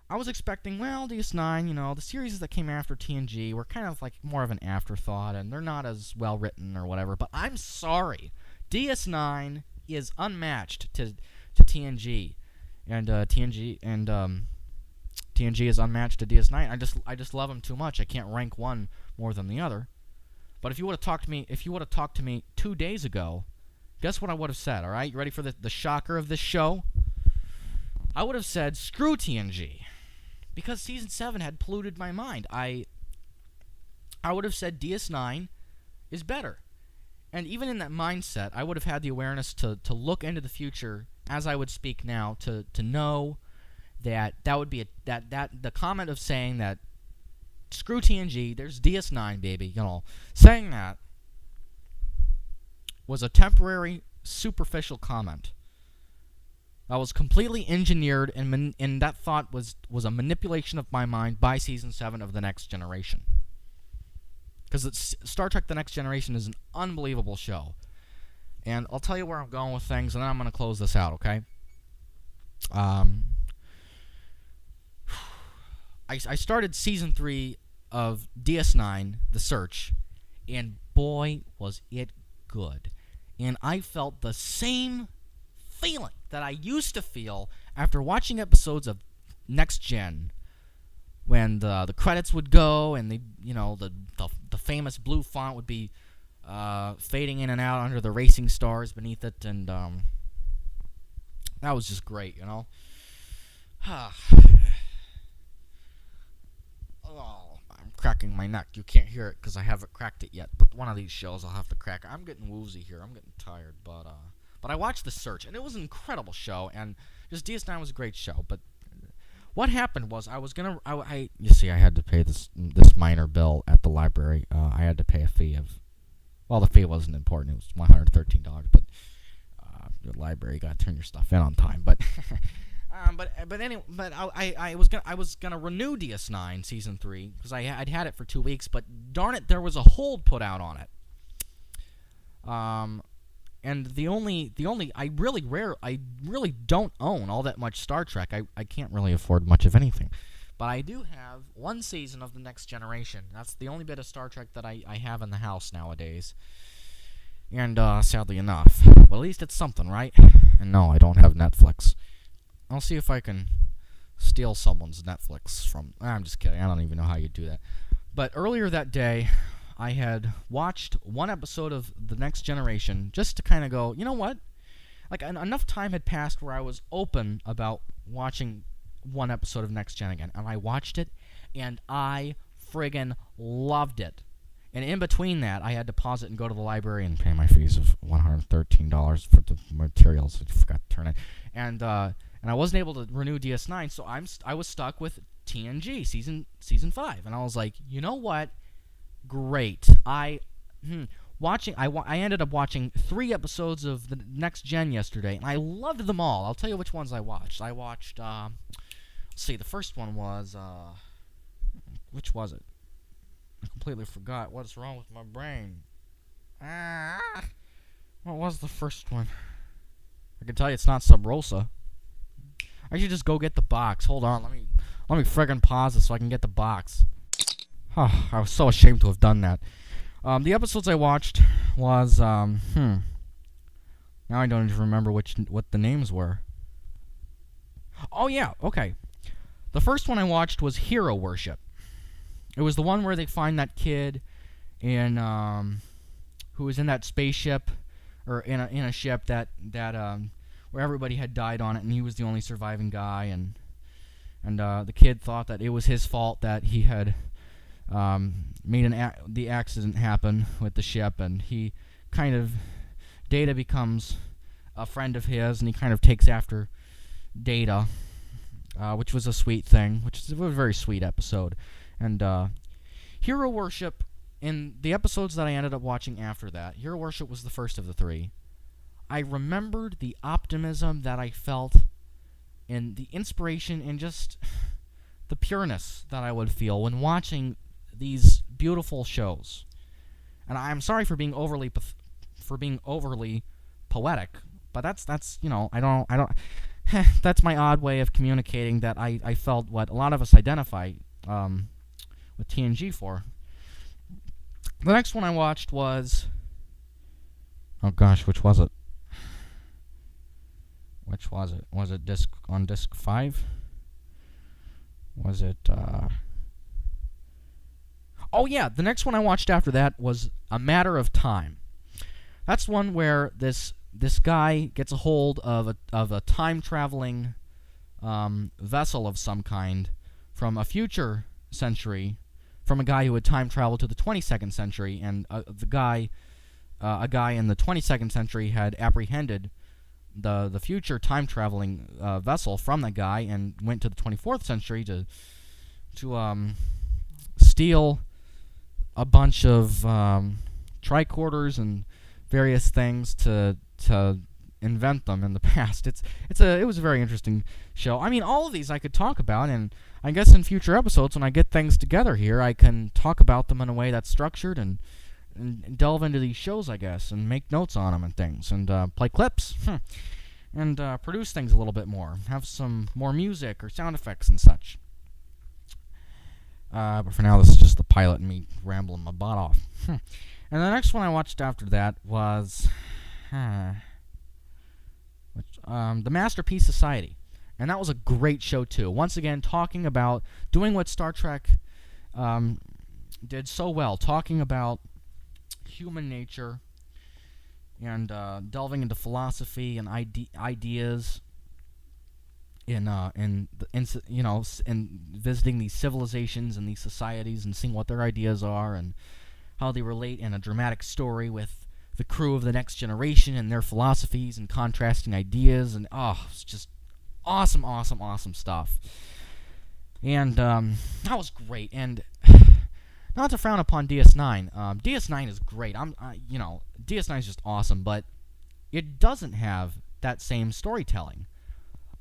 I was expecting, well, DS9, the series that came after TNG were kind of like more of an afterthought, and they're not as well written or whatever. But I'm sorry, DS9 is unmatched to TNG, and TNG is unmatched to DS9. I just love them too much. I can't rank one more than the other. But if you would have talked to me 2 days ago, guess what I would have said? All right, you ready for the shocker of this show? I would have said screw TNG. Because Season 7 had polluted my mind. I would have said DS9 is better. And even in that mindset, I would have had the awareness to look into the future as I would speak now, to know that would be that the comment of saying that screw TNG, there's DS9, baby, saying that was a temporary, superficial comment. That was completely engineered, and that thought was a manipulation of my mind by Season 7 of The Next Generation. Because Star Trek The Next Generation is an unbelievable show. And I'll tell you where I'm going with things, and then I'm going to close this out, okay? I started Season 3 of DS9, The Search, and boy, was it good. And I felt the same feeling that I used to feel after watching episodes of Next Gen, when the credits would go and the famous blue font would be fading in and out under the racing stars beneath it, and that was just great, Oh, I'm cracking my neck. You can't hear it because I haven't cracked it yet, but one of these shows I'll have to crack. I'm getting woozy here. I'm getting tired, but I watched The Search, and it was an incredible show, and just DS9 was a great show. But what happened was you see, I had to pay this minor bill at the library. I had to pay a fee of, well, the fee wasn't important. It was $113, but the library got to turn your stuff in on time. But I was gonna renew DS9 Season 3 because I'd had it for 2 weeks, but darn it, there was a hold put out on it. And I really don't own all that much Star Trek. I can't really afford much of anything. But I do have one season of The Next Generation. That's the only bit of Star Trek that I have in the house nowadays. And sadly enough, well, at least it's something, right? And no, I don't have Netflix. I'll see if I can steal someone's Netflix from... I'm just kidding. I don't even know how you do that. But earlier that day, I had watched one episode of The Next Generation just to kind of go, you know what? Like, enough time had passed where I was open about watching one episode of Next Gen again. And I watched it, and I friggin' loved it. And in between that, I had to pause it and go to the library and pay my fees of $113 for the materials. I forgot to turn it. And I wasn't able to renew DS9, so I was stuck with TNG season 5. And I was like, you know what? Great. I ended up watching 3 episodes of The Next Gen yesterday, and I loved them all. I'll tell you which ones I watched. I watched, let's see, the first one was, which was it? I completely forgot. What's wrong with my brain? What was the first one? I can tell you it's not Sub Rosa. I should just go get the box. Hold on, let me friggin' pause this so I can get the box. I was so ashamed to have done that. The episodes I watched was, now I don't even remember what the names were. Oh yeah, okay. The first one I watched was Hero Worship. It was the one where they find that kid in, who was in that spaceship, or in a ship that where everybody had died on it, and he was the only surviving guy, and the kid thought that it was his fault that he had made the accident happen with the ship, and he Data becomes a friend of his, and he kind of takes after Data, which was a sweet thing, which is a very sweet episode. And Hero Worship, in the episodes that I ended up watching after that, Hero Worship was the first of the 3. I remembered the optimism that I felt, and the inspiration, and just the pureness that I would feel when watching these beautiful shows. And I'm sorry for being overly poetic, but that's I don't that's my odd way of communicating that I felt what a lot of us identify with TNG for. The next one I watched was... Oh gosh, which was it? Which was it? Was it on disc 5? Was it... Oh yeah, the next one I watched after that was A Matter of Time. That's one where this guy gets a hold of a time-traveling vessel of some kind from a future century, from a guy who had time traveled to the 22nd century, and a guy in the 22nd century had apprehended the future time-traveling vessel from that guy and went to the 24th century to steal a bunch of tricorders and various things to invent them in the past. It was a very interesting show. I mean, all of these I could talk about, and I guess in future episodes when I get things together here, I can talk about them in a way that's structured and delve into these shows, I guess, and make notes on them and things, and play clips, and produce things a little bit more. Have some more music or sound effects and such. But for now, this is just the pilot and me rambling my butt off. And the next one I watched after that was The Masterpiece Society. And that was a great show, too. Once again, talking about doing what Star Trek did so well, talking about human nature and delving into philosophy and ideas in visiting these civilizations and these societies and seeing what their ideas are and how they relate in a dramatic story with the crew of the Next Generation and their philosophies and contrasting ideas, and it's just awesome stuff. And that was great. And not to frown upon DS9, DS9 is great. DS9 is just awesome, but it doesn't have that same storytelling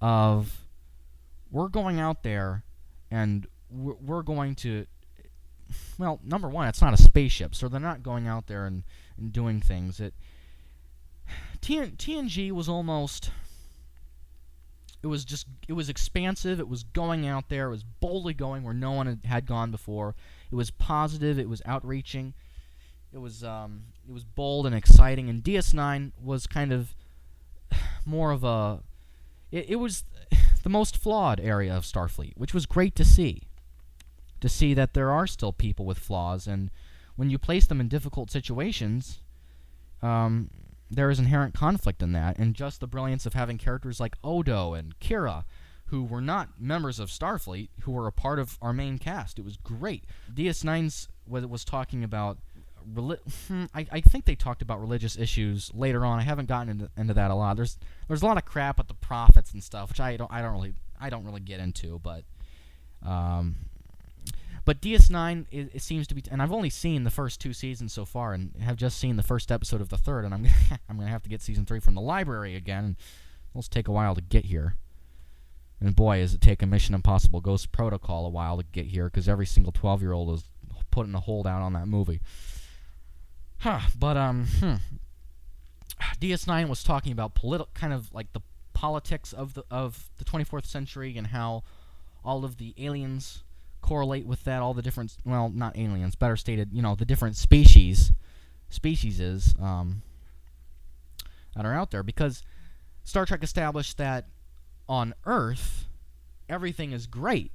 of we're going out there and we're going to, well, number one, it's not a spaceship, so they're not going out there and doing things. TNG was almost, it was expansive, it was going out there, it was boldly going where no one had gone before, it was positive, it was outreaching, it was bold and exciting, and DS9 was kind of more of a, it was the most flawed area of Starfleet, which was great to see. To see that there are still people with flaws, and when you place them in difficult situations, there is inherent conflict in that, and just the brilliance of having characters like Odo and Kira, who were not members of Starfleet, who were a part of our main cast. It was great. DS9's was talking about, I think they talked about religious issues later on. I haven't gotten into that a lot. There's a lot of crap with the prophets and stuff, which I don't really get into, but DS9 it seems to be, and I've only seen the first 2 seasons so far, and have just seen the first episode of the third, and I'm gonna have to get season 3 from the library again. And it'll take a while to get here. And boy, is it taking Mission Impossible Ghost Protocol a while to get here, because every single 12-year-old is putting a hold out on that movie. But DS9 was talking about kind of like the politics of the 24th century, and how all of the aliens correlate with that, all the different, well, not aliens, better stated, the different species that are out there, because Star Trek established that on Earth everything is great,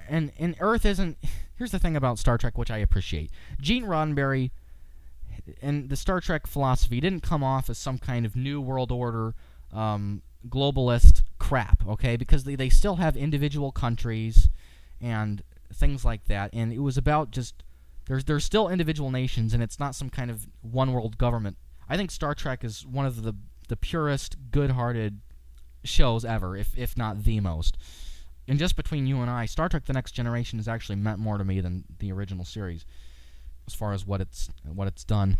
and Earth isn't. Here's the thing about Star Trek which I appreciate. Gene Roddenberry and the Star Trek philosophy didn't come off as some kind of new world order globalist crap, okay, because they still have individual countries and things like that, and it was about just there's still individual nations, and it's not some kind of one world government. I think Star Trek is one of the purest, good-hearted shows ever, if not the most. And just between you and I, Star Trek: The Next Generation has actually meant more to me than the original series, as far as what it's done.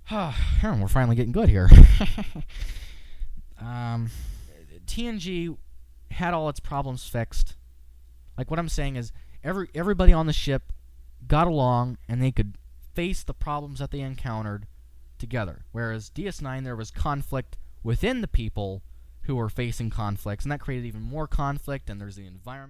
We're finally getting good here. TNG had all its problems fixed. Like, what I'm saying is, everybody on the ship got along, and they could face the problems that they encountered together. Whereas DS9, there was conflict within the people, who were facing conflicts, and that created even more conflict. And there's the environment.